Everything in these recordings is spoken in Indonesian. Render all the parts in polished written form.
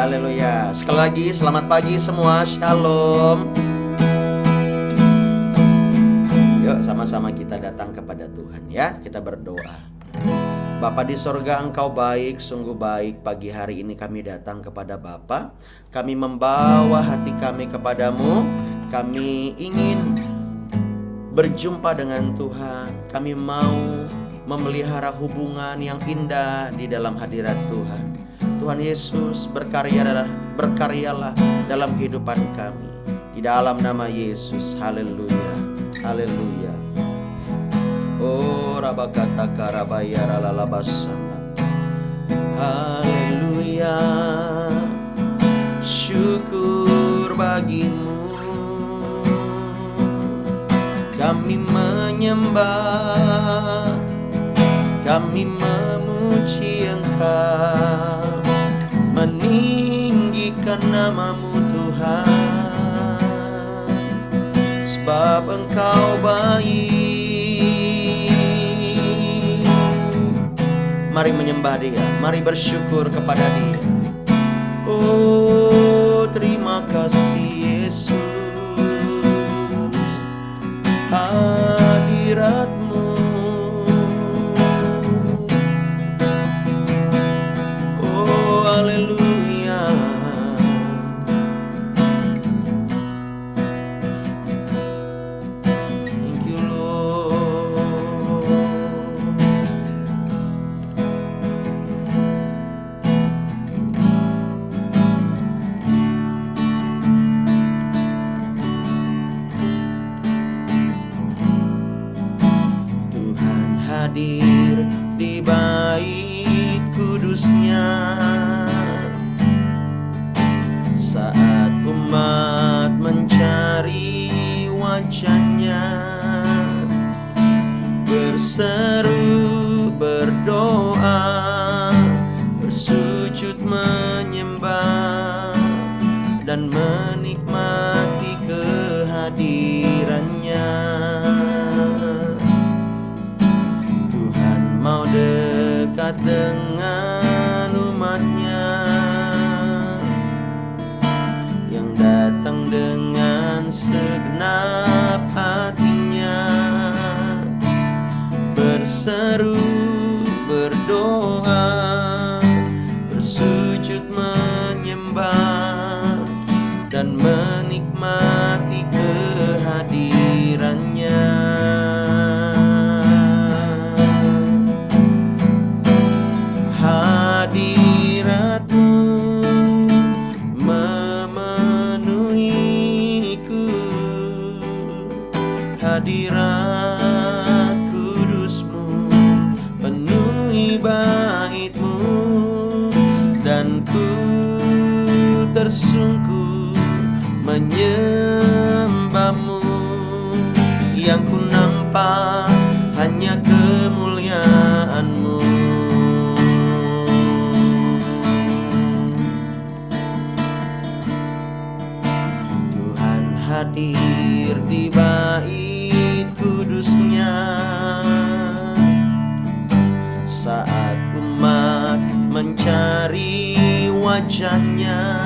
haleluya. Sekali lagi selamat pagi semua, shalom. Yuk sama-sama kita datang kepada Tuhan ya. Kita berdoa. Bapa di sorga, Engkau baik, sungguh baik. Pagi hari ini kami datang kepada Bapa. Kami membawa hati kami kepadamu. Kami ingin berjumpa dengan Tuhan. Kami mau memelihara hubungan yang indah di dalam hadirat Tuhan. Tuhan Yesus, berkaryalah dalam kehidupan kami. Di dalam nama Yesus, haleluya, haleluya. Oh rabakata karabaya lalabasana, haleluya. Syukur bagimu, kami menyembah, kami memuji Engkau, meninggikan namamu Tuhan, sebab Engkau baik. Mari menyembah Dia, mari bersyukur kepada Dia. Oh terima kasih Yesus, hadirat-Mu. Oh haleluya. Thank you Lord. Tuhan hadir di bait kudusnya saat umat mencari wajahnya, berseru, berdoa, bersujud menyembah dan menikmati kehadirannya. Tuhan mau dekat dengan umatnya yang datang dengan segenap hatinya, berseru, berdoa, bersujud menyembah dan menikmati kehadirannya. Hadirat-Mu memenuhiku, hadirat kudus-Mu penuhi bait-Mu, dan ku tersungkur menyembah-Mu. Yang ku nampak hanya kemuliaan-Mu. Tuhan hadir di bait kudusnya saat umat mencari wajahnya,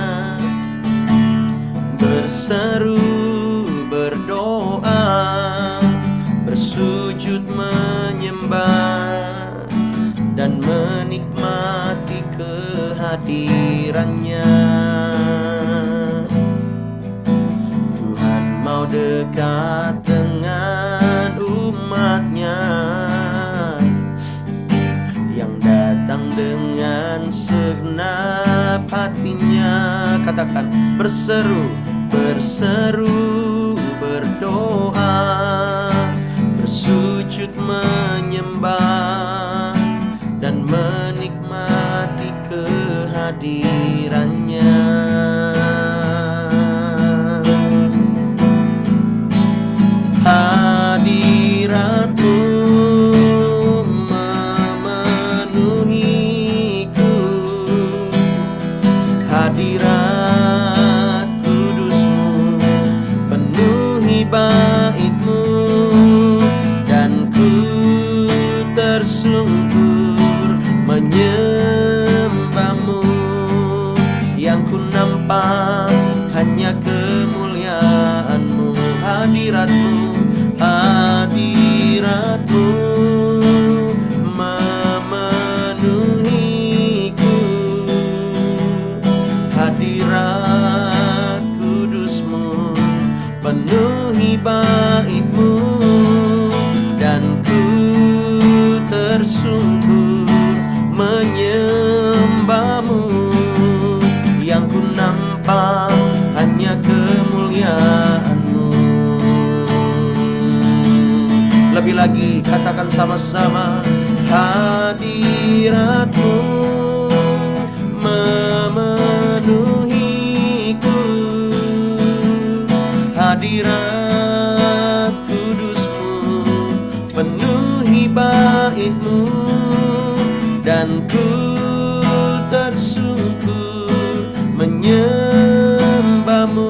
berseru, berdoa, bersujud menyembah dan menikmati kehadirannya. Tuhan mau dekat dengan umatnya yang datang dengan segenap hatinya. Katakan, berseru, berseru, berdoa, bersujud menyembah dan menikmati kehadirannya. Hadirat-Mu memenuhiku, hadirat kudus-Mu penuhi bait-Mu, dan ku tersungkur menyembah-Mu. nampak hanya kemuliaan-Mu, hadirat-Mu, hadirat-Mu memenuhiku. Hadirat kudus-Mu penuhi bait-Mu, dan ku tersungkur menyembah-Mu. Yang ku nampak hanya kemuliaan-Mu. Lebih lagi, katakan sama-sama, hadirat-Mu memenuhiku. Hadirat kudus-Mu penuhi bait-Mu, dan ku tersungkur menyembah-Mu.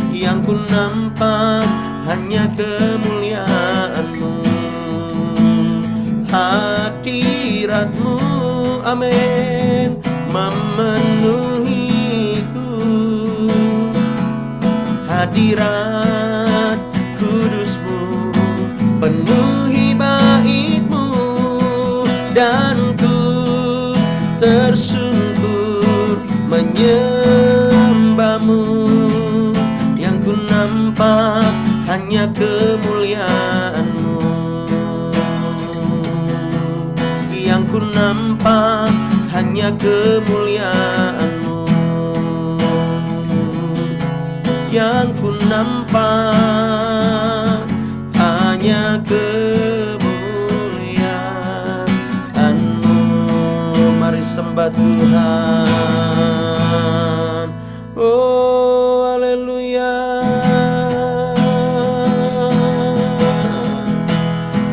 Yang ku nampak hanya kemuliaan-Mu. Hadirat-Mu, amin, memenuhiku. Hadirat kudus-Mu penuhi bait-Mu, dan ku tersungkur menyembah-Mu. Yang ku nampak hanya kemuliaan-Mu. Yang ku nampak hanya kemuliaan-Mu. Yang ku nampak hanya kemuliaan-Mu. Mari sembah Tuhan. Oh, haleluya.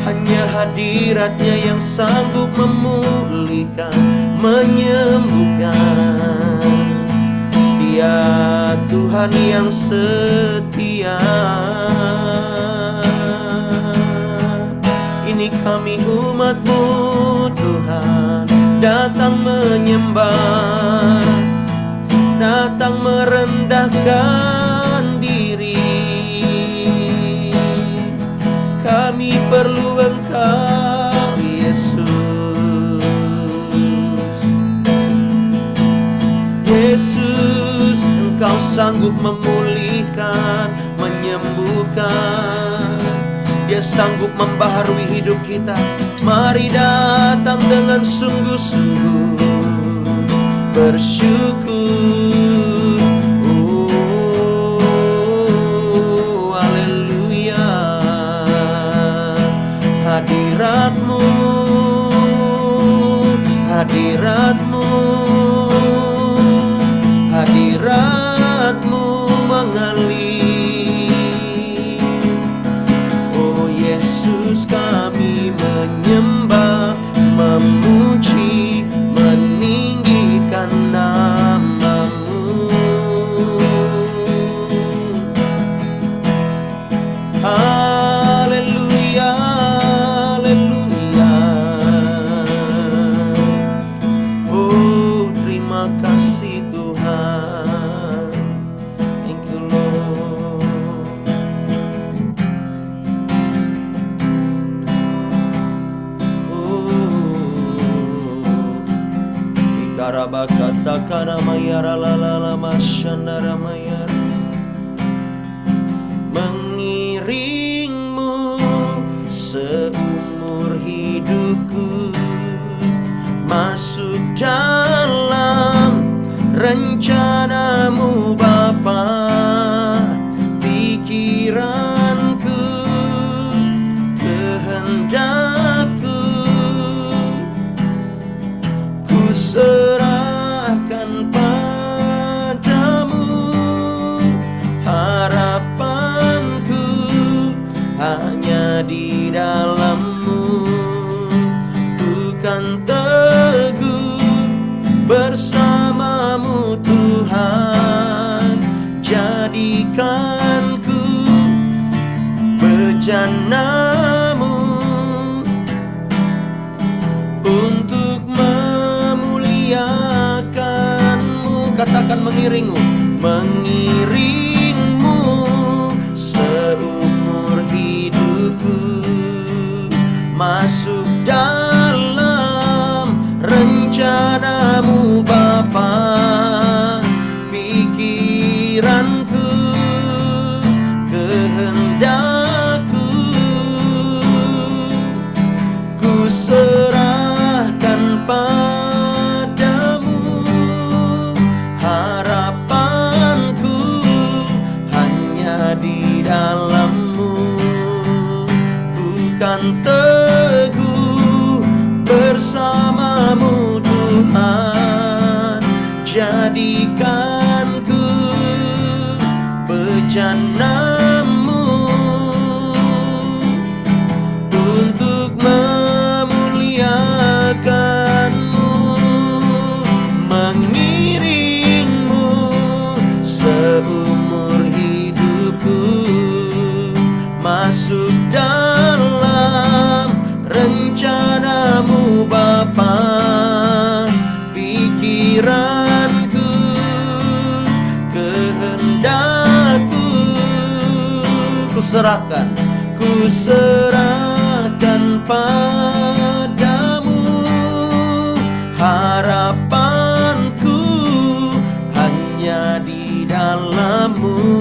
Hanya hadirat-Nya yang sanggup memulihkan, menyembuhkan. Dia Tuhan yang setia. Ini kami umat-Mu Tuhan, datang menyembah, datang merendahkan diri. Kami perlu Engkau Yesus. Yesus, Engkau sanggup memulihkan, menyembuhkan. Dia sanggup membaharui hidup kita. Mari datang dengan sungguh-sungguh bersyukur. Oh, haleluya. Hadirat-Mu, hadirat-Mu, hadirat-Mu mengalir. Oh Yesus, kami menyembah, memuji, meninggikan nama-Mu. Haleluya, haleluya. Oh, terima kasih Tuhan. Thank you Lord. Ikarabakata karamayara lalala mashandara mayara. Mengiring-Mu seumur hidupku, masuk dalam rencana-Mu Bapa. Pikiranku, kehendakku, ku serahkan padamu. Harapanku hanya di dalam-Mu. Ku kan teguh bersama-Mu Tuhan. Jadikanku bejana-Mu untuk memuliakan-Mu. katakan mengiringmu, mengiringmu seumur hidupku, masuk dalam rencanamu Bapa. Pikiranku, kehendakku, ku serahkan padamu. Harapanku hanya di dalam-Mu. Ku kan teguh bersama-Mu Tuhan. Jadikan ku bejana-Mu untuk memuliakan-Mu, mengiringmu seumur hidupku, masuk dalam rencana-Mu Bapa. Pikiranku, kehendakku, ku serahkan padamu. Harapanku hanya di dalam-Mu.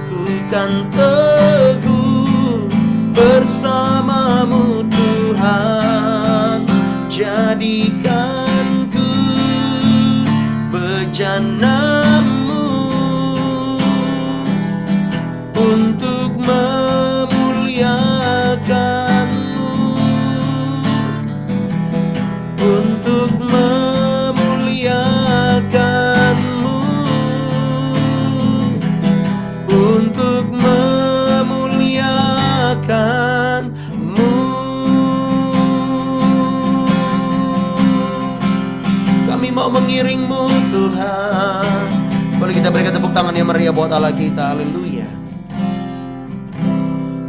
Ku kan teguh bersama-Mu Tuhan. Jadikan ku bejana-Mu untuk memuliakan-Mu, untuk memuliakan-Mu, untuk memuliakan-Mu. Kami mau mengiring-Mu Tuhan. Boleh kita berikan tepuk tangan yang meriah buat Allah kita. Haleluya.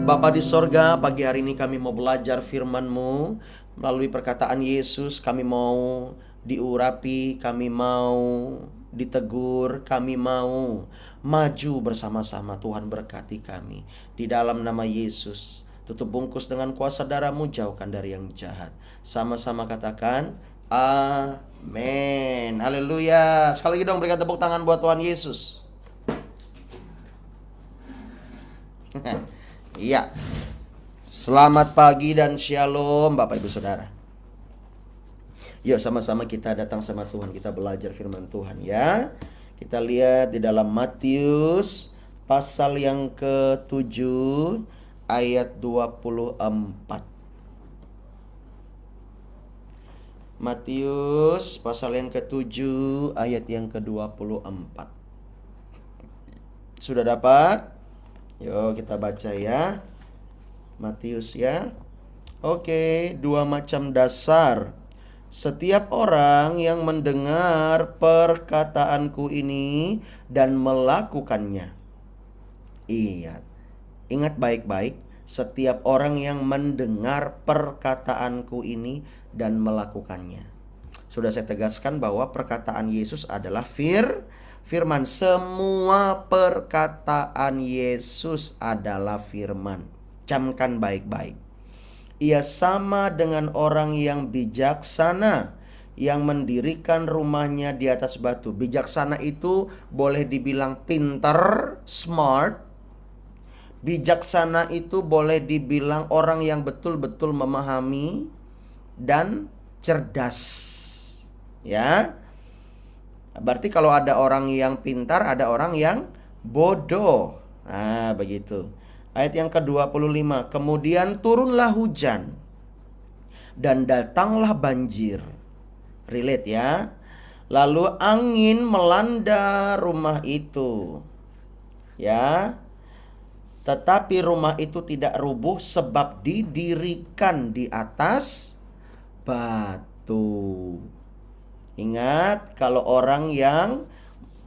Bapa di sorga, pagi hari ini kami mau belajar firman-Mu. Melalui perkataan Yesus kami mau diurapi, kami mau ditegur, kami mau maju bersama-sama. Tuhan berkati kami. Di dalam nama Yesus, tutup bungkus dengan kuasa darah-Mu, jauhkan dari yang jahat. Sama-sama katakan amin. Haleluya. Sekali lagi dong berikan tepuk tangan buat Tuhan Yesus. Iya. Selamat pagi dan shalom Bapak Ibu Saudara. Yuk sama-sama kita datang sama Tuhan, kita belajar firman Tuhan ya. Kita lihat di dalam Matius pasal yang ke-7 ayat 24. Matius pasal yang ke-7 ayat yang ke-24. Sudah dapat? Yuk kita baca ya. Matius ya. Oke, 2 macam dasar. Setiap orang yang mendengar perkataanku ini dan melakukannya. Iya. Ingat baik-baik, setiap orang yang mendengar perkataanku ini dan melakukannya. Sudah saya tegaskan bahwa perkataan Yesus adalah firman. Semua perkataan Yesus adalah firman. Camkan baik-baik. Ia sama dengan orang yang bijaksana yang mendirikan rumahnya di atas batu. Bijaksana itu boleh dibilang pintar, smart. Bijaksana itu boleh dibilang orang yang betul-betul memahami dan cerdas. Ya. Berarti kalau ada orang yang pintar, ada orang yang bodoh. Nah, begitu. Ayat yang ke-25, kemudian turunlah hujan dan datanglah banjir. Relate ya. Lalu angin melanda rumah itu. Ya. Tetapi rumah itu tidak rubuh sebab didirikan di atas batu. Ingat, kalau orang yang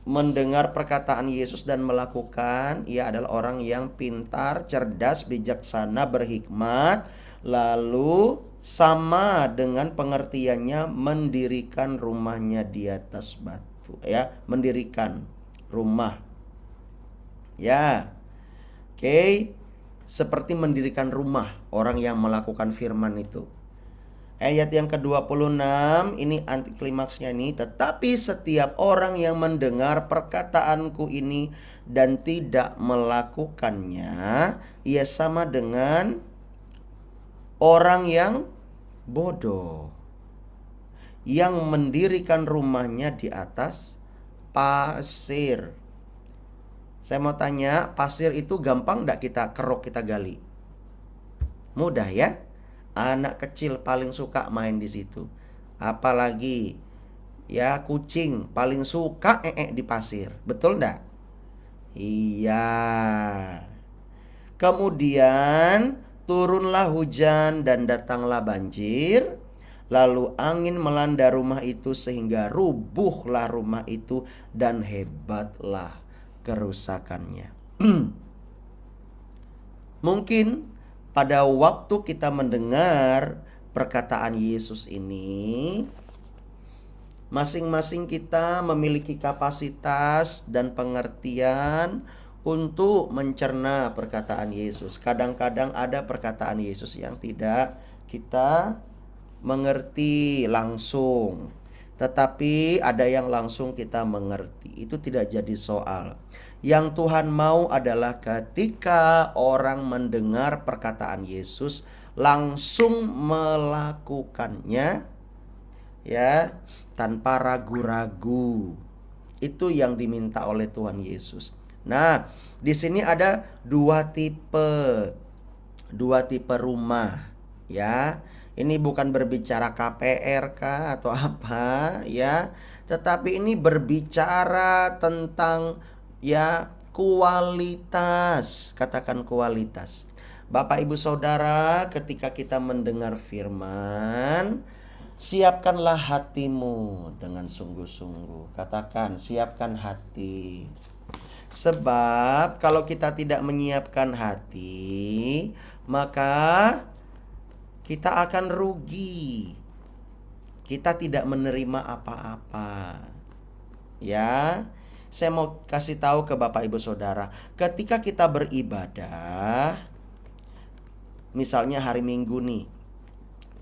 mendengar perkataan Yesus dan melakukan, ia adalah orang yang pintar, cerdas, bijaksana, berhikmat. Lalu sama dengan pengertiannya mendirikan rumahnya di atas batu. itu ya, mendirikan rumah. Ya. Oke. Seperti mendirikan rumah orang yang melakukan firman itu. Ayat yang ke-26 ini anti klimaksnya ini. Tetapi setiap orang yang mendengar perkataanku ini dan tidak melakukannya, ia sama dengan orang yang bodoh, yang mendirikan rumahnya di atas pasir. Saya mau tanya, pasir itu gampang gak kita keruk, kita gali? Mudah ya? Anak kecil paling suka main di situ. Apalagi ya kucing paling suka di pasir. Betul enggak? Iya. Kemudian turunlah hujan dan datanglah banjir. Lalu angin melanda rumah itu sehingga rubuhlah rumah itu dan hebatlah kerusakannya. Mungkin pada waktu kita mendengar perkataan Yesus ini, masing-masing kita memiliki kapasitas dan pengertian untuk mencerna perkataan Yesus. Kadang-kadang ada perkataan Yesus yang tidak kita mengerti langsung, tetapi ada yang langsung kita mengerti. Itu tidak jadi soal. Yang Tuhan mau adalah ketika orang mendengar perkataan Yesus langsung melakukannya, ya, tanpa ragu-ragu. Itu yang diminta oleh Tuhan Yesus. Nah, di sini ada dua tipe rumah, ya. Ini bukan berbicara KPR kah atau apa, ya, tetapi ini berbicara tentang ya kualitas. Katakan kualitas. Bapak Ibu Saudara, ketika kita mendengar firman, siapkanlah hatimu dengan sungguh-sungguh. Katakan, siapkan hati. Sebab kalau kita tidak menyiapkan hati, maka kita akan rugi. Kita tidak menerima apa-apa. Ya, saya mau kasih tahu ke Bapak Ibu Saudara, ketika kita beribadah, misalnya hari Minggu nih,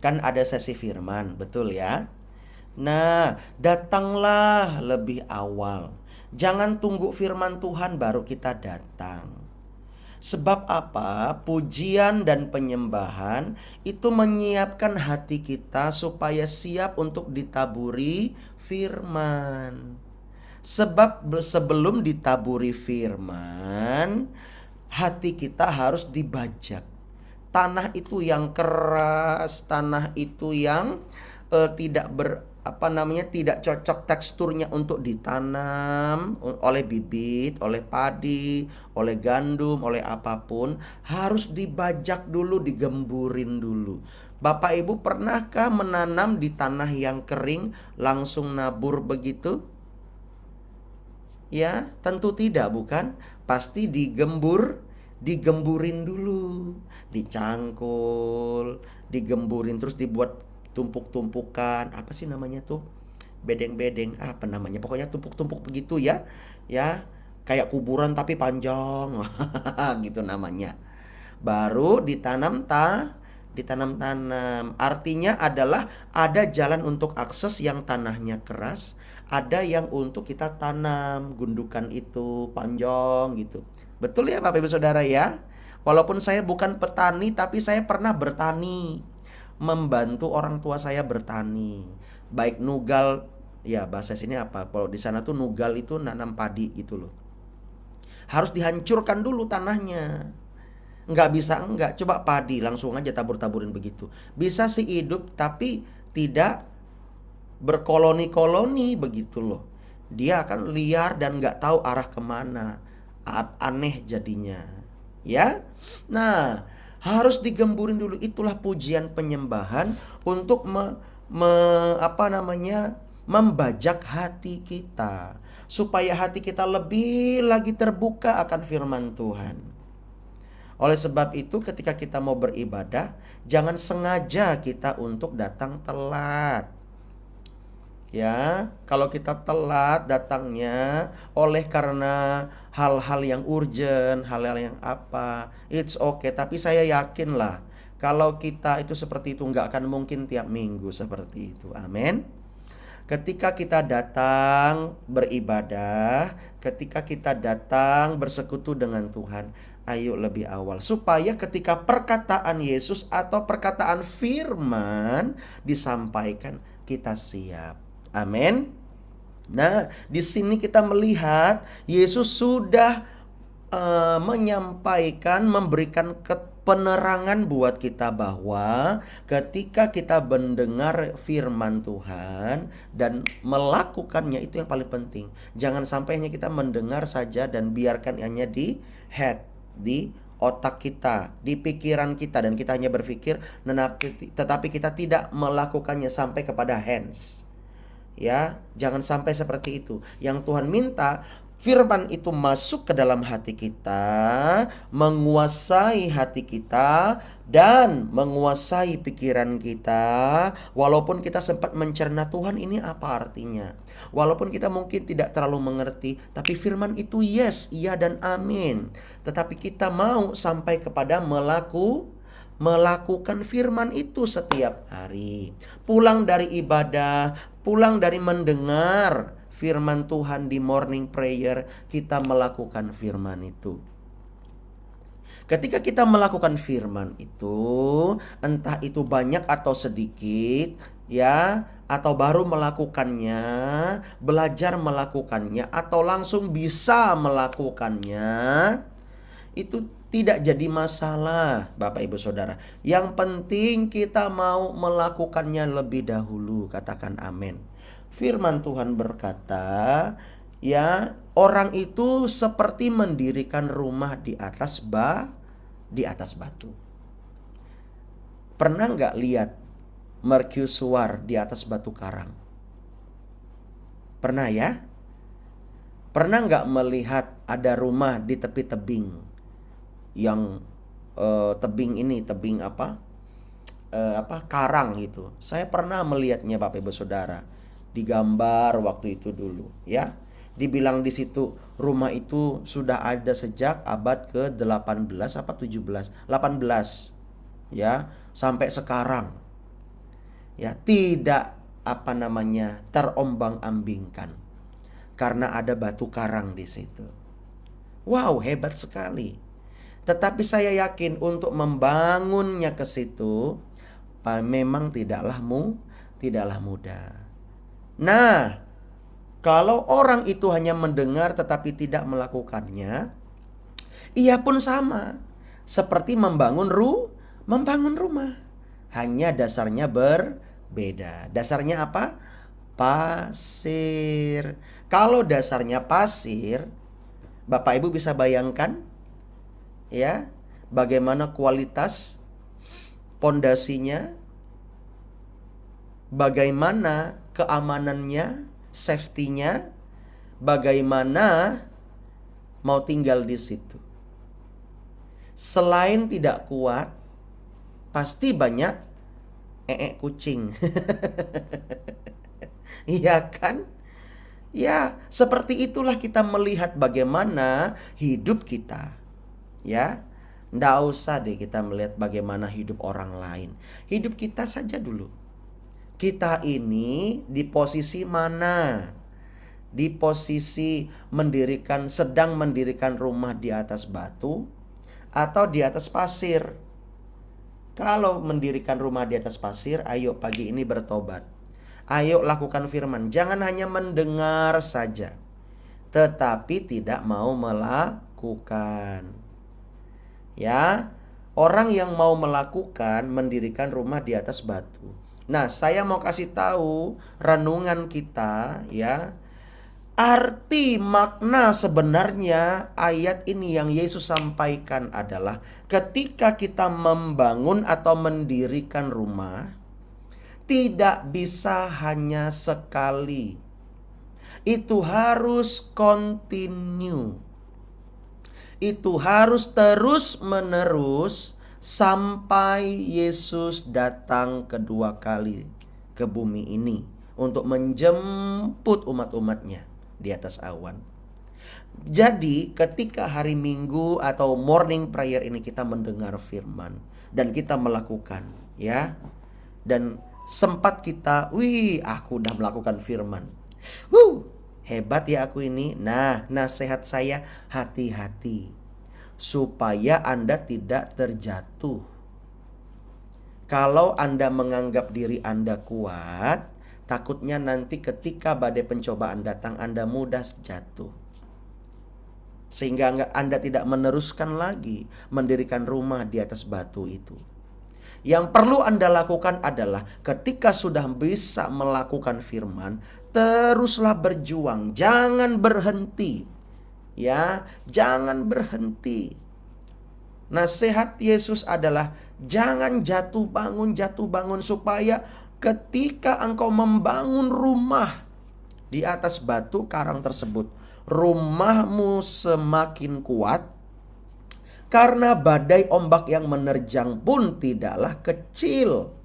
kan ada sesi firman, betul ya? Nah, datanglah lebih awal. Jangan tunggu firman Tuhan baru kita datang. Sebab apa? Pujian dan penyembahan itu menyiapkan hati kita supaya siap untuk ditaburi firman. Sebab sebelum ditaburi firman, hati kita harus dibajak. Tanah itu yang keras, tanah itu yang tidak cocok teksturnya untuk ditanam oleh bibit, oleh padi, oleh gandum, oleh apapun, harus dibajak dulu, digemburin dulu. Bapak Ibu pernahkah menanam di tanah yang kering langsung nabur begitu? Ya, tentu tidak, bukan? Pasti digemburin dulu, dicangkul, digemburin, terus dibuat tumpuk-tumpukan, apa sih namanya tuh, bedeng-bedeng, apa namanya, pokoknya tumpuk-tumpuk begitu ya, ya, kayak kuburan tapi panjang, gitu namanya. Baru ditanam. Artinya adalah ada jalan untuk akses yang tanahnya keras, ada yang untuk kita tanam, gundukan itu panjang gitu. Betul ya Bapak Ibu Saudara ya? Walaupun saya bukan petani, tapi saya pernah bertani, membantu orang tua saya bertani. Baik nugal, ya bahasa sini apa? Kalau di sana tuh nugal itu nanam padi itu loh. Harus dihancurkan dulu tanahnya. Enggak, coba padi langsung aja tabur-taburin begitu. Bisa sih hidup tapi tidak berkoloni-koloni begitu loh. Dia akan liar dan enggak tahu arah kemana. Aneh jadinya. Ya. Nah, harus digemburin dulu. Itulah pujian penyembahan untuk membajak hati kita, supaya hati kita lebih lagi terbuka akan firman Tuhan. Oleh sebab itu ketika kita mau beribadah, jangan sengaja kita untuk datang telat. Ya, kalau kita telat datangnya oleh karena hal-hal yang urgent, hal-hal yang apa, it's okay. Tapi saya yakin lah, kalau kita itu seperti itu nggak akan mungkin tiap minggu seperti itu. Amin. Ketika kita datang beribadah, ketika kita datang bersekutu dengan Tuhan, ayo lebih awal. Supaya ketika perkataan Yesus atau perkataan firman disampaikan, kita siap. Amin. Nah, di sini kita melihat Yesus sudah menyampaikan, memberikan penerangan buat kita bahwa ketika kita mendengar firman Tuhan dan melakukannya, itu yang paling penting. Jangan sampai hanya kita mendengar saja dan biarkan hanya di head, di otak kita, di pikiran kita, dan kita hanya berpikir, tetapi kita tidak melakukannya sampai kepada hands. Ya, jangan sampai seperti itu. Yang Tuhan minta, firman itu masuk ke dalam hati kita, menguasai hati kita, dan menguasai pikiran kita. Walaupun kita sempat mencerna, Tuhan ini apa artinya? Walaupun kita mungkin tidak terlalu mengerti, tapi firman itu yes, iya dan amin. Tetapi kita mau sampai kepada melakukan firman itu setiap hari. Pulang dari ibadah, pulang dari mendengar firman Tuhan di morning prayer, kita melakukan firman itu. Ketika kita melakukan firman itu, entah itu banyak atau sedikit, ya, atau baru melakukannya, belajar melakukannya, atau langsung bisa melakukannya, itu tidak jadi masalah, Bapak Ibu Saudara. Yang penting kita mau melakukannya lebih dahulu. Katakan amin. Firman Tuhan berkata, ya, orang itu seperti mendirikan rumah di atas batu. Pernah nggak lihat mercusuar di atas batu karang? Pernah ya? Pernah nggak melihat ada rumah di tepi tebing? Yang tebing apa karang gitu. Saya pernah melihatnya, Bapak Ibu Saudara, digambar waktu itu dulu, ya. Dibilang di situ rumah itu sudah ada sejak abad ke-18 apa 17, 18, ya, sampai sekarang. Ya, tidak terombang-ambingkan karena ada batu karang di situ. Wow, hebat sekali. Tetapi saya yakin untuk membangunnya ke situ memang tidaklah mudah. Nah, kalau orang itu hanya mendengar tetapi tidak melakukannya, ia pun sama seperti membangun rumah. Hanya dasarnya berbeda. Dasarnya apa? Pasir. Kalau dasarnya pasir, Bapak Ibu bisa bayangkan, ya, bagaimana kualitas pondasinya, bagaimana keamanannya, safety-nya, bagaimana mau tinggal di situ. Selain tidak kuat, pasti banyak kucing. Iya kan? Ya, seperti itulah kita melihat bagaimana hidup kita. Ya, nggak usah deh kita melihat bagaimana hidup orang lain. Hidup kita saja dulu. Kita ini di posisi mana? Di posisi sedang mendirikan rumah di atas batu atau di atas pasir? Kalau mendirikan rumah di atas pasir, ayo pagi ini bertobat. Ayo lakukan firman. Jangan hanya mendengar saja, tetapi tidak mau melakukan. Ya, orang yang mau melakukan mendirikan rumah di atas batu. Nah, saya mau kasih tahu renungan kita, ya. Arti makna sebenarnya ayat ini yang Yesus sampaikan adalah ketika kita membangun atau mendirikan rumah, tidak bisa hanya sekali. Itu harus continue. Itu harus terus-menerus sampai Yesus datang kedua kali ke bumi ini untuk menjemput umat-umatnya di atas awan. Jadi ketika hari Minggu atau morning prayer ini kita mendengar firman dan kita melakukan, ya, dan sempat kita, aku udah melakukan firman, hebat ya aku ini. Nah, nasihat saya, hati-hati supaya Anda tidak terjatuh. Kalau Anda menganggap diri Anda kuat, takutnya nanti ketika badai pencobaan datang Anda mudah jatuh. Sehingga Anda tidak meneruskan lagi mendirikan rumah di atas batu itu. Yang perlu Anda lakukan adalah ketika sudah bisa melakukan firman, teruslah berjuang, jangan berhenti. Ya, jangan berhenti. Nasihat Yesus adalah jangan jatuh bangun supaya ketika engkau membangun rumah di atas batu karang tersebut, rumahmu semakin kuat karena badai ombak yang menerjang pun tidaklah kecil.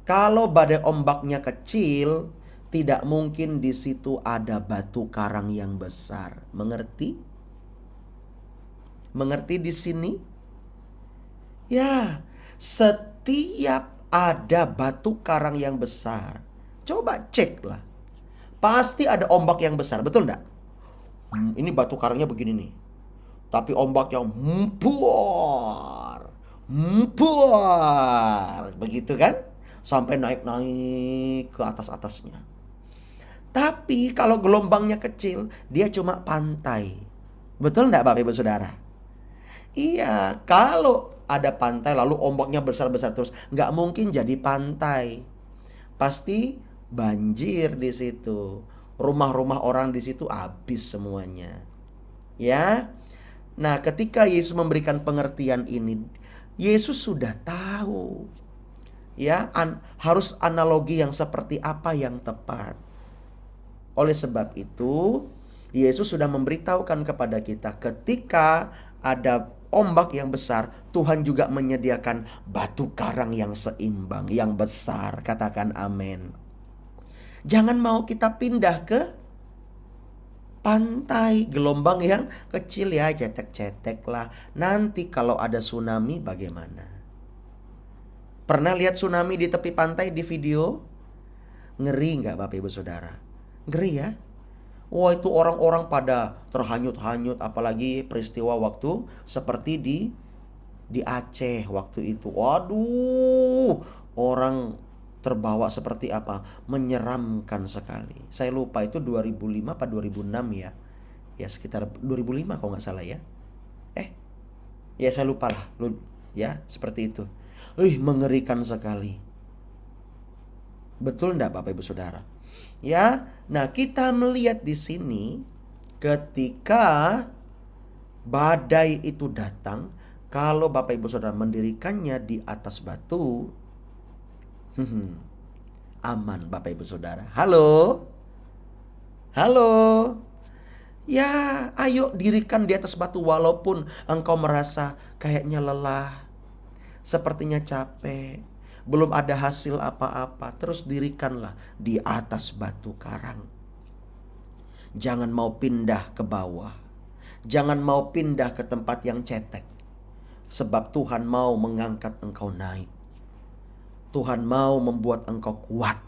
Kalau badai ombaknya kecil, tidak mungkin di situ ada batu karang yang besar. Mengerti? Mengerti di sini? Ya, setiap ada batu karang yang besar, coba ceklah. Pasti ada ombak yang besar, betul enggak? Ini batu karangnya begini nih. Tapi ombak yang begitu kan? Sampai naik-naik ke atas-atasnya. Tapi kalau gelombangnya kecil, dia cuma pantai. Betul enggak Bapak Ibu Saudara? Iya, kalau ada pantai lalu ombaknya besar-besar terus, nggak mungkin jadi pantai. Pasti banjir di situ. Rumah-rumah orang di situ habis semuanya. Ya. Nah, ketika Yesus memberikan pengertian ini, Yesus sudah tahu. Ya, harus analogi yang seperti apa yang tepat. Oleh sebab itu, Yesus sudah memberitahukan kepada kita ketika ada ombak yang besar, Tuhan juga menyediakan batu karang yang seimbang, yang besar. Katakan amin. Jangan mau kita pindah ke pantai, gelombang yang kecil ya, cetek-cetek lah. Nanti kalau ada tsunami bagaimana? Pernah lihat tsunami di tepi pantai di video? Ngeri nggak Bapak Ibu Saudara? Ngeri ya? Wah, itu orang-orang pada terhanyut-hanyut, apalagi peristiwa waktu seperti di Aceh waktu itu. Waduh, orang terbawa seperti apa? Menyeramkan sekali. Saya lupa itu 2005 apa 2006 ya. Ya sekitar 2005 kalau nggak salah ya. Ya saya lupa lah. Ya seperti itu. Mengerikan sekali. Betul enggak Bapak Ibu Saudara? Ya, nah kita melihat di sini ketika badai itu datang, kalau Bapak Ibu Saudara mendirikannya di atas batu, aman Bapak Ibu Saudara. Halo? Halo? Ya, ayo dirikan di atas batu walaupun engkau merasa kayaknya lelah, sepertinya capek, belum ada hasil apa-apa, terus dirikanlah di atas batu karang. Jangan mau pindah ke bawah. Jangan mau pindah ke tempat yang cetek. Sebab Tuhan mau mengangkat engkau naik. Tuhan mau membuat engkau kuat.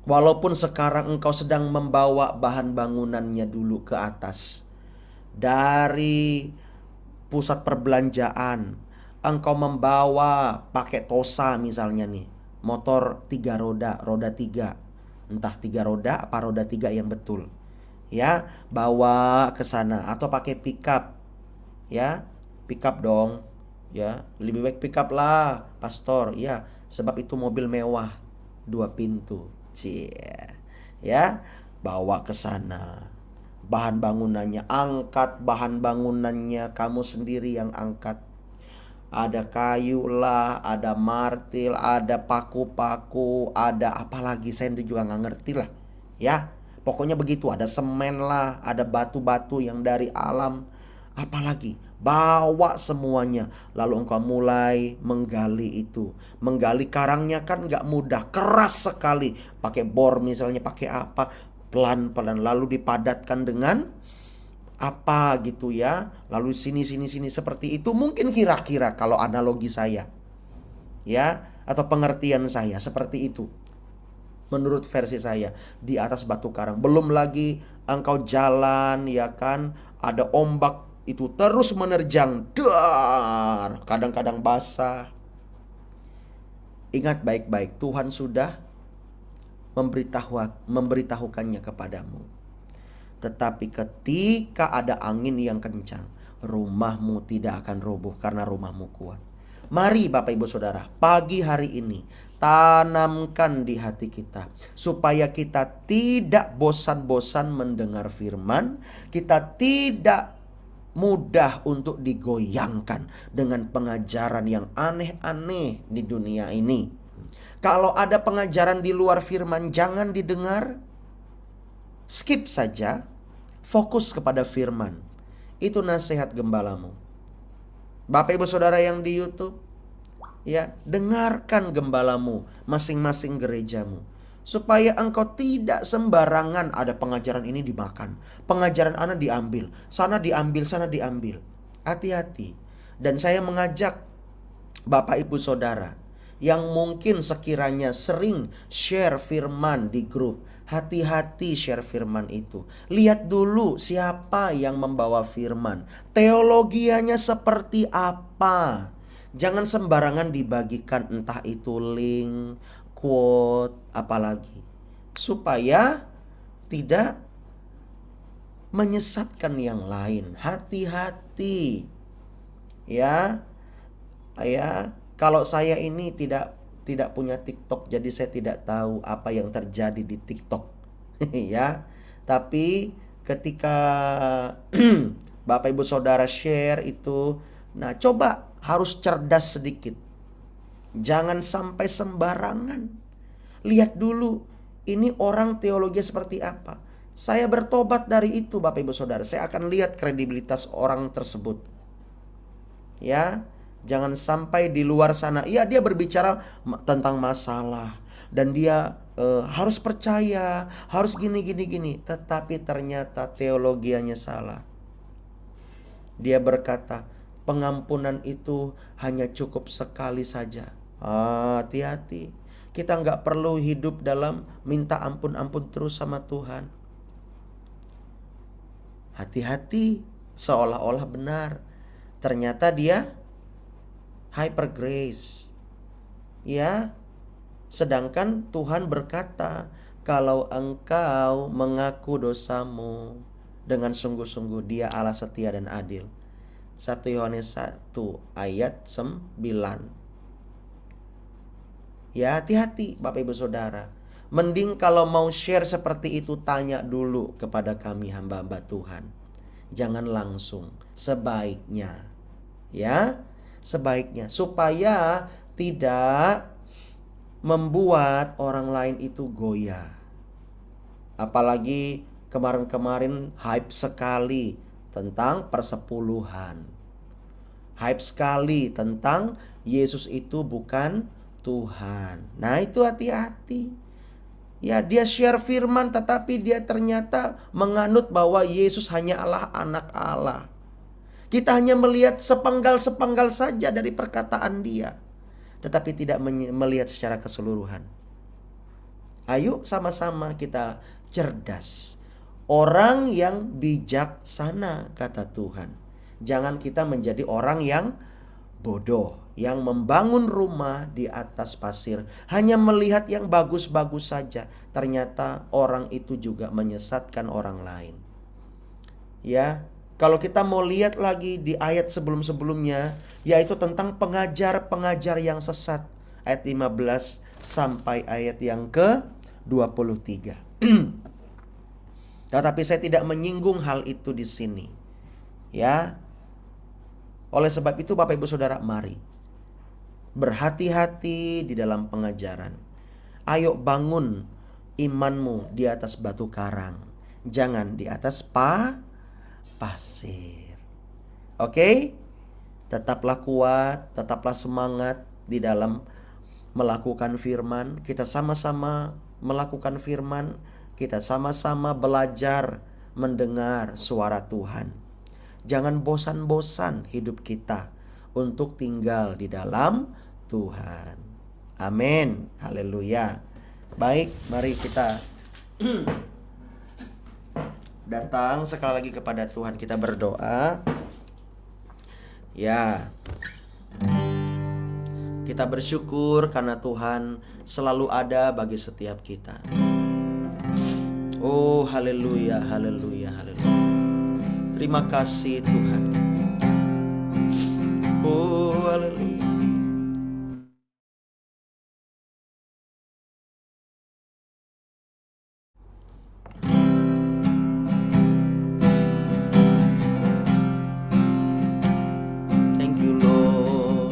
Walaupun sekarang engkau sedang membawa bahan bangunannya dulu ke atas. Dari pusat perbelanjaan, engkau membawa pakai Tosa misalnya nih, motor 3 roda, roda 3. Entah 3 roda apa roda 3 yang betul. Ya, bawa ke sana atau pakai pickup. Ya, pickup dong. Ya, lebih baik pickup lah, pastor. Ya, sebab itu mobil mewah 2 pintu. Ya, bawa ke sana. Bahan bangunannya, angkat bahan bangunannya, kamu sendiri yang angkat. Ada kayu lah, ada martil, ada paku-paku, ada apa lagi saya juga nggak ngerti lah. Ya, pokoknya begitu. Ada semen lah, ada batu-batu yang dari alam, Apalagi bawa semuanya, lalu engkau mulai menggali itu. Menggali karangnya kan gak mudah, keras sekali. Pakai bor misalnya, pakai apa, pelan-pelan, lalu dipadatkan dengan apa gitu ya. Lalu sini seperti itu. Mungkin kira-kira kalau analogi saya ya, atau pengertian saya seperti itu. Menurut versi saya, di atas batu karang. Belum lagi engkau jalan ya kan, ada ombak itu terus menerjang, dar, kadang-kadang basah. Ingat baik-baik, Tuhan sudah memberitahukannya kepadamu. Tetapi ketika ada angin yang kencang, rumahmu tidak akan roboh karena rumahmu kuat. Mari Bapak Ibu Saudara, pagi hari ini tanamkan di hati kita supaya kita tidak bosan-bosan mendengar firman, kita tidak mudah untuk digoyangkan dengan pengajaran yang aneh-aneh di dunia ini. Kalau ada pengajaran di luar firman, jangan didengar, skip saja, fokus kepada firman. Itu nasihat gembalamu. Bapak Ibu Saudara yang di YouTube, ya, dengarkan gembalamu masing-masing gerejamu, supaya engkau tidak sembarangan ada pengajaran ini dimakan, pengajaran anak diambil, sana diambil. Hati-hati. Dan saya mengajak Bapak Ibu Saudara yang mungkin sekiranya sering share firman di grup, hati-hati share firman itu. Lihat dulu siapa yang membawa firman, teologianya seperti apa. Jangan sembarangan dibagikan, entah itu link, quote, apalagi, supaya tidak menyesatkan yang lain. Hati-hati. Ya. Kalau saya ini tidak punya TikTok, jadi saya tidak tahu apa yang terjadi di TikTok. Ya. Tapi ketika Bapak Ibu Saudara share itu, nah coba harus cerdas sedikit. Jangan sampai sembarangan. Lihat dulu, ini orang teologi seperti apa. Saya bertobat dari itu Bapak Ibu Saudara. Saya akan lihat kredibilitas orang tersebut. Ya, jangan sampai di luar sana, ya dia berbicara tentang masalah. Dan dia harus percaya, harus gini. Tetapi ternyata teologianya salah. Dia berkata, pengampunan itu hanya cukup sekali saja. Hati-hati. Kita nggak perlu hidup dalam minta ampun terus sama Tuhan. Hati-hati, seolah-olah benar. Ternyata dia hyper grace. Ya, sedangkan Tuhan berkata, kalau engkau mengaku dosamu dengan sungguh-sungguh, Dia Allah setia dan adil. 1 Yohanes 1 ayat 9. Ya, hati-hati Bapak Ibu Saudara. Mending kalau mau share seperti itu, tanya dulu kepada kami hamba-hamba Tuhan. Jangan langsung, sebaiknya. Ya, sebaiknya, supaya tidak membuat orang lain itu goyah. Apalagi kemarin-kemarin hype sekali tentang persepuluhan. Hype sekali tentang Yesus itu bukan Tuhan. Nah, itu hati-hati. Ya, dia share firman tetapi dia ternyata menganut bahwa Yesus hanya Allah, anak Allah. Kita hanya melihat sepenggal-sepenggal saja dari perkataan dia, tetapi tidak melihat secara keseluruhan. Ayo sama-sama kita cerdas. Orang yang bijaksana, kata Tuhan. Jangan kita menjadi orang yang bodoh, yang membangun rumah di atas pasir, hanya melihat yang bagus-bagus saja. Ternyata orang itu juga menyesatkan orang lain. Ya, kalau kita mau lihat lagi di ayat sebelum-sebelumnya, yaitu tentang pengajar-pengajar yang sesat. Ayat 15 sampai ayat yang ke-23. Tetapi saya tidak menyinggung hal itu di sini. Ya. Oleh sebab itu Bapak Ibu Saudara, mari berhati-hati di dalam pengajaran. Ayo bangun imanmu di atas batu karang, jangan di atas pasir. Oke? Tetaplah kuat, tetaplah semangat di dalam melakukan firman. Kita sama-sama melakukan firman. Kita sama-sama belajar mendengar suara Tuhan. Jangan bosan-bosan hidup kita untuk tinggal di dalam Tuhan. Amin. Haleluya. Baik, mari kita datang sekali lagi kepada Tuhan. Kita berdoa. Ya, kita bersyukur karena Tuhan selalu ada bagi setiap kita. Oh, haleluya, haleluya, haleluya. Terima kasih Tuhan. Oh, haleluya. Thank you Lord.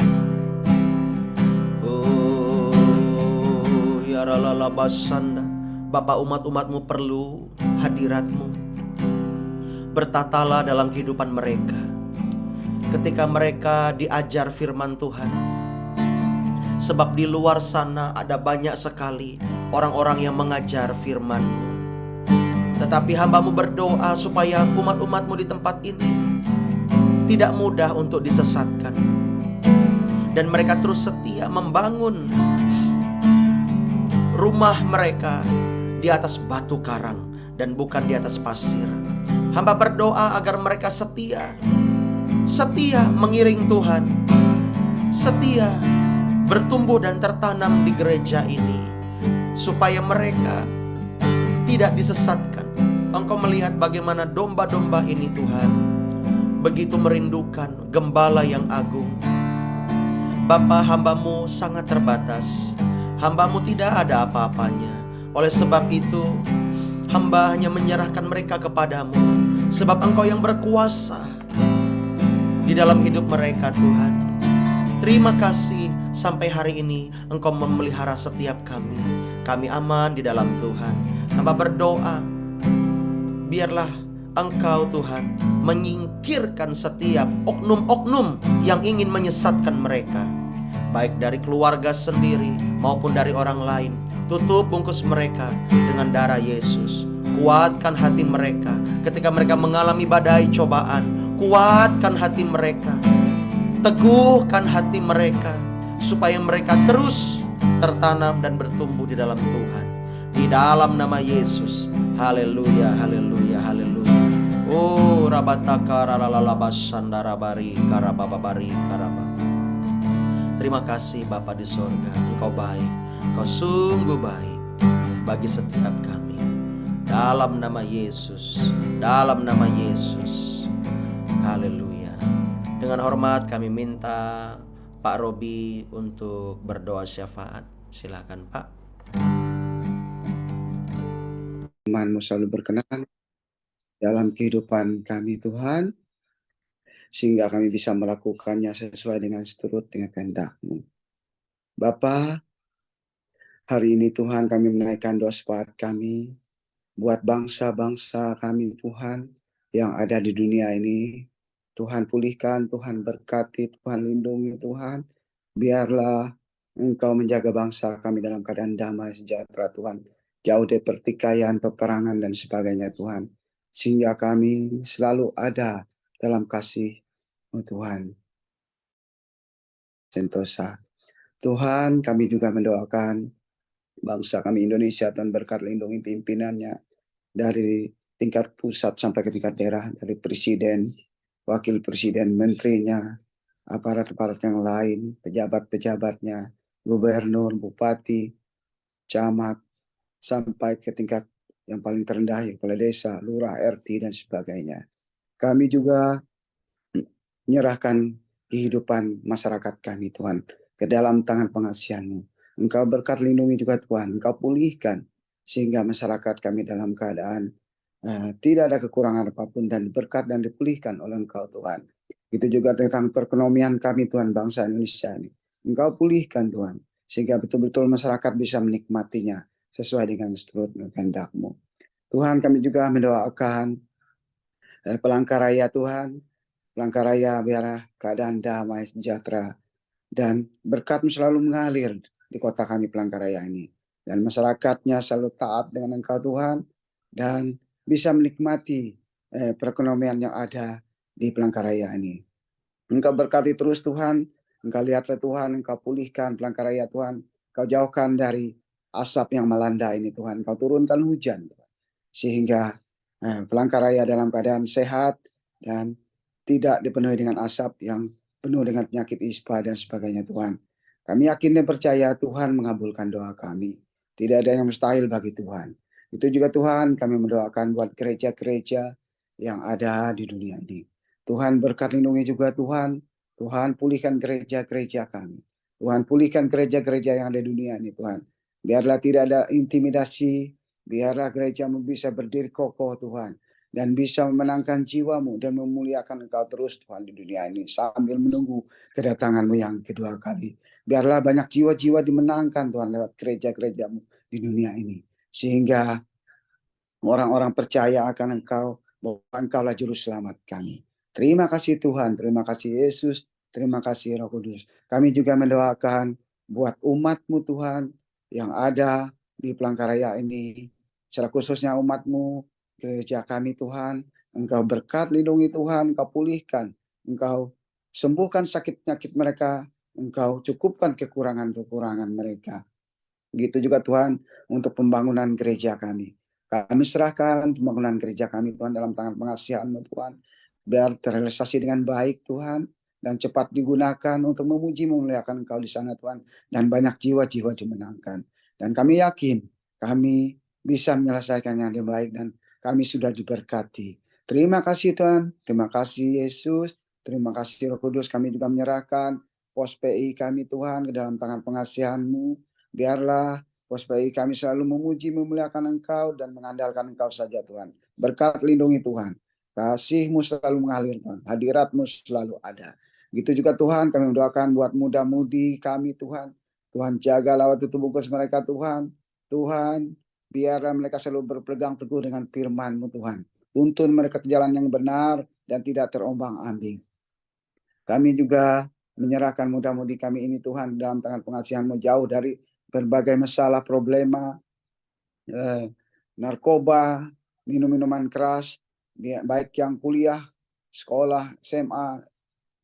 Oh, ya ralalabasanda. Bapak, umat-umatmu perlu hadiratmu. Bertatalah dalam kehidupan mereka. Ketika mereka diajar firman Tuhan. Sebab di luar sana ada banyak sekali orang-orang yang mengajar firman-Mu. Tetapi hamba-Mu berdoa supaya umat-umat-Mu di tempat ini tidak mudah untuk disesatkan. Dan mereka terus setia membangun rumah mereka di atas batu karang dan bukan di atas pasir. Hamba berdoa agar mereka setia mengiring Tuhan, setia bertumbuh dan tertanam di gereja ini, supaya mereka tidak disesatkan. Engkau melihat bagaimana domba-domba ini Tuhan begitu merindukan gembala yang agung. Bapa, hamba-Mu sangat terbatas, hamba-Mu tidak ada apa-apanya. Oleh sebab itu hamba hanya menyerahkan mereka kepadamu, sebab Engkau yang berkuasa di dalam hidup mereka Tuhan. Terima kasih sampai hari ini Engkau memelihara setiap kami. Kami aman di dalam Tuhan. Hamba berdoa, biarlah Engkau Tuhan menyingkirkan setiap oknum-oknum yang ingin menyesatkan mereka, baik dari keluarga sendiri maupun dari orang lain. Tutup bungkus mereka dengan darah Yesus. Kuatkan hati mereka ketika mereka mengalami badai cobaan. Kuatkan hati mereka, teguhkan hati mereka, supaya mereka terus tertanam dan bertumbuh di dalam Tuhan. Di dalam nama Yesus. Haleluya, haleluya, haleluya. Oh, rabataka ralalabashandarabari karabababari karaba. Terima kasih Bapa di sorga. Engkau baik, Engkau sungguh baik bagi setiap kami. Dalam nama Yesus, dalam nama Yesus. Haleluya. Dengan hormat kami minta Pak Robi untuk berdoa syafaat. Silakan Pak. Firman-Mu selalu berkenan dalam kehidupan kami Tuhan, sehingga kami bisa melakukannya sesuai dengan seturut dengan kehendak-Mu. Bapa, hari ini Tuhan kami menaikkan doa syafaat kami buat bangsa-bangsa kami Tuhan yang ada di dunia ini. Tuhan pulihkan, Tuhan berkati, Tuhan lindungi Tuhan. Biarlah Engkau menjaga bangsa kami dalam keadaan damai sejahtera Tuhan. Jauh dari pertikaian, peperangan dan sebagainya Tuhan. Sehingga kami selalu ada dalam kasih-Mu Tuhan. Sentosa. Tuhan, kami juga mendoakan bangsa kami Indonesia dan berkat lindungi pimpinannya dari tingkat pusat sampai ke tingkat daerah, dari presiden, wakil presiden, menterinya, aparat-aparat yang lain, pejabat-pejabatnya, gubernur, bupati, camat, sampai ke tingkat yang paling terendah, kepala desa, lurah, RT, dan sebagainya. Kami juga menyerahkan kehidupan masyarakat kami, Tuhan, ke dalam tangan pengasihan-Mu. Engkau berkat lindungi juga Tuhan, Engkau pulihkan, sehingga masyarakat kami dalam keadaan tidak ada kekurangan apapun dan berkat dan dipulihkan oleh Engkau Tuhan. Itu juga tentang perekonomian kami Tuhan, bangsa Indonesia ini. Engkau pulihkan Tuhan, sehingga betul-betul masyarakat bisa menikmatinya sesuai dengan seturut kehendak-Mu. Tuhan, kami juga mendoakan Pelangkaraya Tuhan, Pelangkaraya biarlah keadaan damai sejahtera dan berkat-Mu selalu mengalir di kota kami Pelangkaraya ini. Dan masyarakatnya selalu taat dengan Engkau Tuhan dan bisa menikmati perekonomian yang ada di Pelangkaraya ini. Engkau berkati terus Tuhan, Engkau lihatlah Tuhan, Engkau pulihkan Pelangkaraya Tuhan, Engkau jauhkan dari asap yang melanda ini Tuhan, Engkau turunkan hujan Tuhan. Sehingga Pelangkaraya dalam keadaan sehat dan tidak dipenuhi dengan asap yang penuh dengan penyakit ispa dan sebagainya Tuhan. Kami yakin dan percaya Tuhan mengabulkan doa kami. Tidak ada yang mustahil bagi Tuhan. Itu juga Tuhan kami mendoakan buat gereja-gereja yang ada di dunia ini. Tuhan berkat lindungi juga Tuhan. Tuhan pulihkan gereja-gereja kami. Tuhan pulihkan gereja-gereja yang ada di dunia ini Tuhan. Biarlah tidak ada intimidasi. Biarlah gerejamu bisa berdiri kokoh Tuhan. Dan bisa memenangkan jiwamu dan memuliakan Engkau terus Tuhan di dunia ini. Sambil menunggu kedatanganmu yang kedua kali. Biarlah banyak jiwa-jiwa dimenangkan Tuhan lewat gereja-gerejamu di dunia ini. Sehingga orang-orang percaya akan Engkau, bahwa Engkaulah juru selamat kami. Terima kasih Tuhan, terima kasih Yesus, terima kasih Roh Kudus. Kami juga mendoakan buat umat-Mu Tuhan yang ada di Pelangkaraya ini, secara khususnya umat-Mu, gereja kami Tuhan, Engkau berkat lindungi Tuhan, Engkau pulihkan, Engkau sembuhkan sakit-sakit mereka, Engkau cukupkan kekurangan-kekurangan mereka. Begitu juga Tuhan untuk pembangunan gereja kami. Kami serahkan pembangunan gereja kami Tuhan dalam tangan pengasihan-Mu Tuhan. Biar terrealisasi dengan baik Tuhan. Dan cepat digunakan untuk memuji memuliakan Engkau di sana Tuhan. Dan banyak jiwa-jiwa dimenangkan. Dan kami yakin kami bisa menyelesaikan yang lebih baik. Dan kami sudah diberkati. Terima kasih Tuhan. Terima kasih Yesus. Terima kasih Roh Kudus. Kami juga menyerahkan pos PI kami Tuhan ke dalam tangan pengasihan-Mu. Biarlah pos PI kami selalu memuji memuliakan Engkau dan mengandalkan Engkau saja Tuhan. Berkat lindungi Tuhan. Kasih-Mu selalu mengalir Tuhan. Hadirat-Mu selalu ada. Gitu juga Tuhan kami mendoakan buat muda-mudi kami Tuhan. Tuhan jagalah waktu bungkus mereka Tuhan. Tuhan biarlah mereka selalu berpegang teguh dengan firman-Mu Tuhan. Tuntun mereka ke jalan yang benar dan tidak terombang-ambing. Kami juga menyerahkan muda-mudi kami ini Tuhan dalam tangan pengasihan-Mu jauh dari berbagai masalah problema, narkoba, minum-minuman keras, baik yang kuliah, sekolah, SMA,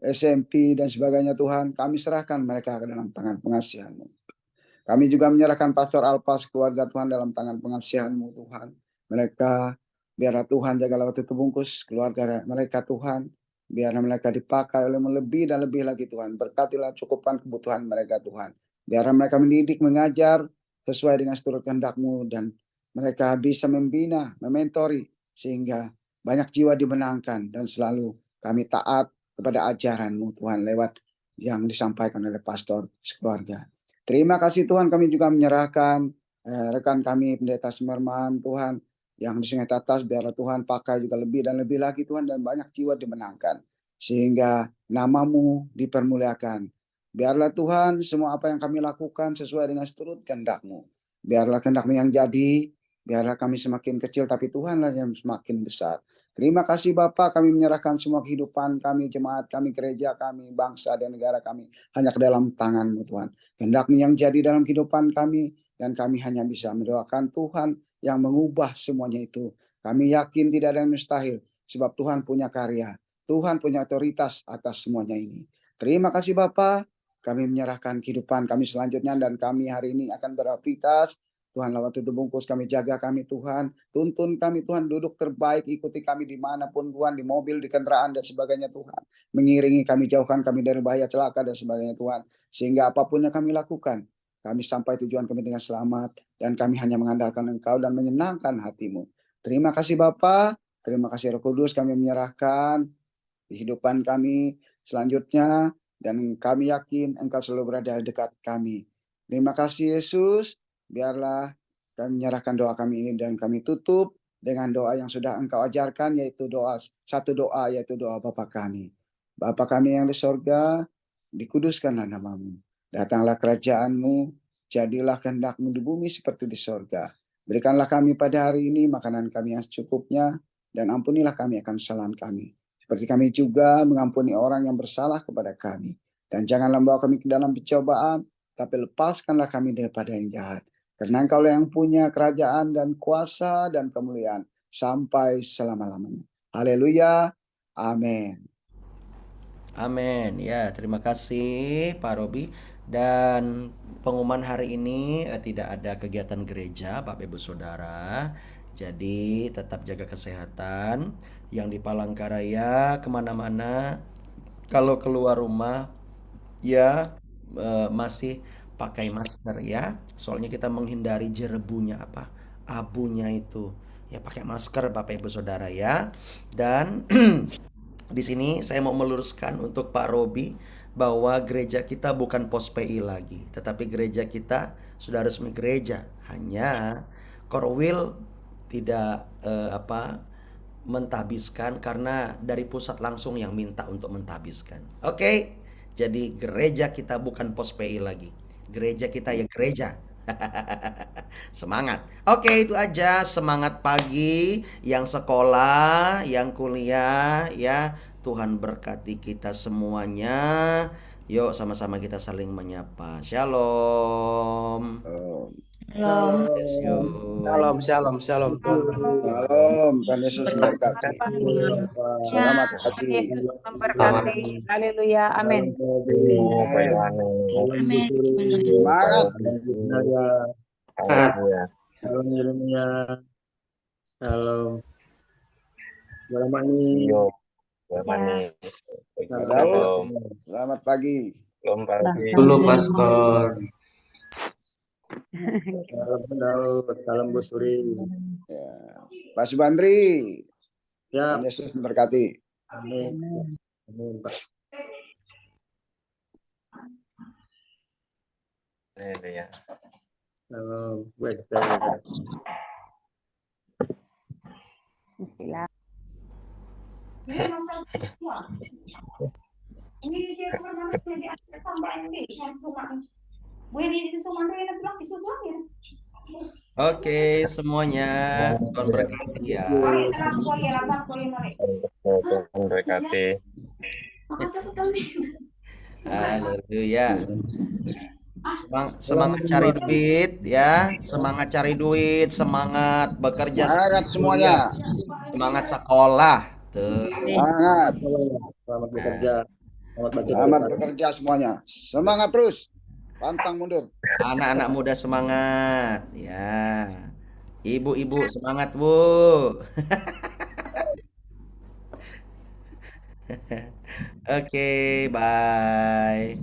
SMP dan sebagainya Tuhan. Kami serahkan mereka ke dalam tangan pengasihan-Mu. Kami juga menyerahkan Pastor Alpas keluarga Tuhan dalam tangan pengasihan-Mu Tuhan. Mereka biarlah Tuhan jagalah waktu terbungkus keluarga mereka Tuhan. Biarlah mereka dipakai oleh-Mu lebih dan lebih lagi Tuhan. Berkatilah cukupkan kebutuhan mereka Tuhan. Biarlah mereka mendidik, mengajar sesuai dengan seturut kehendak-Mu dan mereka bisa membina, mementori sehingga banyak jiwa dimenangkan dan selalu kami taat kepada ajaran-Mu Tuhan lewat yang disampaikan oleh pastor sekeluarga. Terima kasih Tuhan kami juga menyerahkan rekan kami Pendeta Sumerman Tuhan yang di Sungai Tatas biarlah Tuhan pakai juga lebih dan lebih lagi Tuhan dan banyak jiwa dimenangkan sehingga nama-Mu dipermuliakan. Biarlah Tuhan semua apa yang kami lakukan sesuai dengan seturut kehendak-Mu. Biarlah kehendak-Mu yang jadi, biarlah kami semakin kecil tapi Tuhanlah yang semakin besar. Terima kasih Bapa, kami menyerahkan semua kehidupan kami, jemaat kami, gereja kami, bangsa dan negara kami hanya ke dalam tangan-Mu Tuhan. Kehendak-Mu yang jadi dalam kehidupan kami dan kami hanya bisa mendoakan Tuhan yang mengubah semuanya itu. Kami yakin tidak ada yang mustahil sebab Tuhan punya karya. Tuhan punya otoritas atas semuanya ini. Terima kasih Bapa. Kami menyerahkan kehidupan kami selanjutnya dan kami hari ini akan beraktivitas. Tuhan lewat tutup bungkus kami jaga kami Tuhan. Tuntun kami Tuhan duduk terbaik. Ikuti kami dimanapun Tuhan. Di mobil, di kendaraan dan sebagainya Tuhan. Mengiringi kami, jauhkan kami dari bahaya celaka dan sebagainya Tuhan. Sehingga apapun yang kami lakukan. Kami sampai tujuan kami dengan selamat. Dan kami hanya mengandalkan Engkau dan menyenangkan hati-Mu. Terima kasih Bapa. Terima kasih Roh Kudus kami menyerahkan kehidupan kami selanjutnya. Dan kami yakin Engkau selalu berada di dekat kami. Terima kasih Yesus. Biarlah kami menyerahkan doa kami ini dan kami tutup dengan doa yang sudah Engkau ajarkan, yaitu satu doa, yaitu doa Bapa kami. Bapa kami yang di sorga, dikuduskanlah nama-Mu. Datanglah kerajaan-Mu, jadilah kehendak-Mu di bumi seperti di sorga. Berikanlah kami pada hari ini makanan kami yang secukupnya, dan ampunilah kami akan kesalahan kami. Seperti kami juga mengampuni orang yang bersalah kepada kami. Dan janganlah membawa kami ke dalam pencobaan, tapi lepaskanlah kami daripada yang jahat. Karena Engkau yang punya kerajaan dan kuasa dan kemuliaan sampai selama-lamanya. Haleluya. Amin. Amin. Ya, terima kasih Pak Robi. Dan pengumuman hari ini tidak ada kegiatan gereja, Bapak Ibu Saudara. Jadi tetap jaga kesehatan. Yang di Palangkaraya kemana-mana, kalau keluar rumah ya masih pakai masker ya. Soalnya kita menghindari jerebunya apa? Abunya itu. Ya pakai masker Bapak Ibu Saudara ya. Dan di sini saya mau meluruskan untuk Pak Robi bahwa gereja kita bukan pos PI lagi, tetapi gereja kita sudah resmi gereja. Hanya Korwil tidak mentabiskan karena dari pusat langsung yang minta untuk mentabiskan. Oke. Jadi gereja kita bukan pos PI lagi. Gereja kita ya gereja. Semangat. Oke, itu aja. Semangat pagi yang sekolah, yang kuliah ya. Tuhan berkati kita semuanya. Yuk sama-sama kita saling menyapa. Shalom. Shalom. Bless you. Shalom, shalom, shalom. Tuhan Shalom. Tuhan Yesus memberkati. Selamat pagi. Yesus memberkati. Haleluya. Amin. Amin. Amin. Semangat. Shalom Yeremia. Shalom. Shalom Ani. Pak Daud, selamat pagi. Dulu Pastor. Salam Daud. Salam Bu Suri. Ya. Pak Subandri, Ya, Tuhan Yesus memberkati. amin. Amin, Pak. Shalom. Baik, Bismillah. Oke, semuanya Tuhan berkati ya. Haleluya. Semangat cari duit ya, semangat cari duit, semangat bekerja, Semangat semuanya. semangat sekolah. Tuh. Semangat. Selamat bekerja. Selamat baca. Selamat bekerja semuanya. Semangat terus. Pantang mundur. Anak-anak muda semangat ya. Ibu-ibu semangat, Bu. Oke, bye.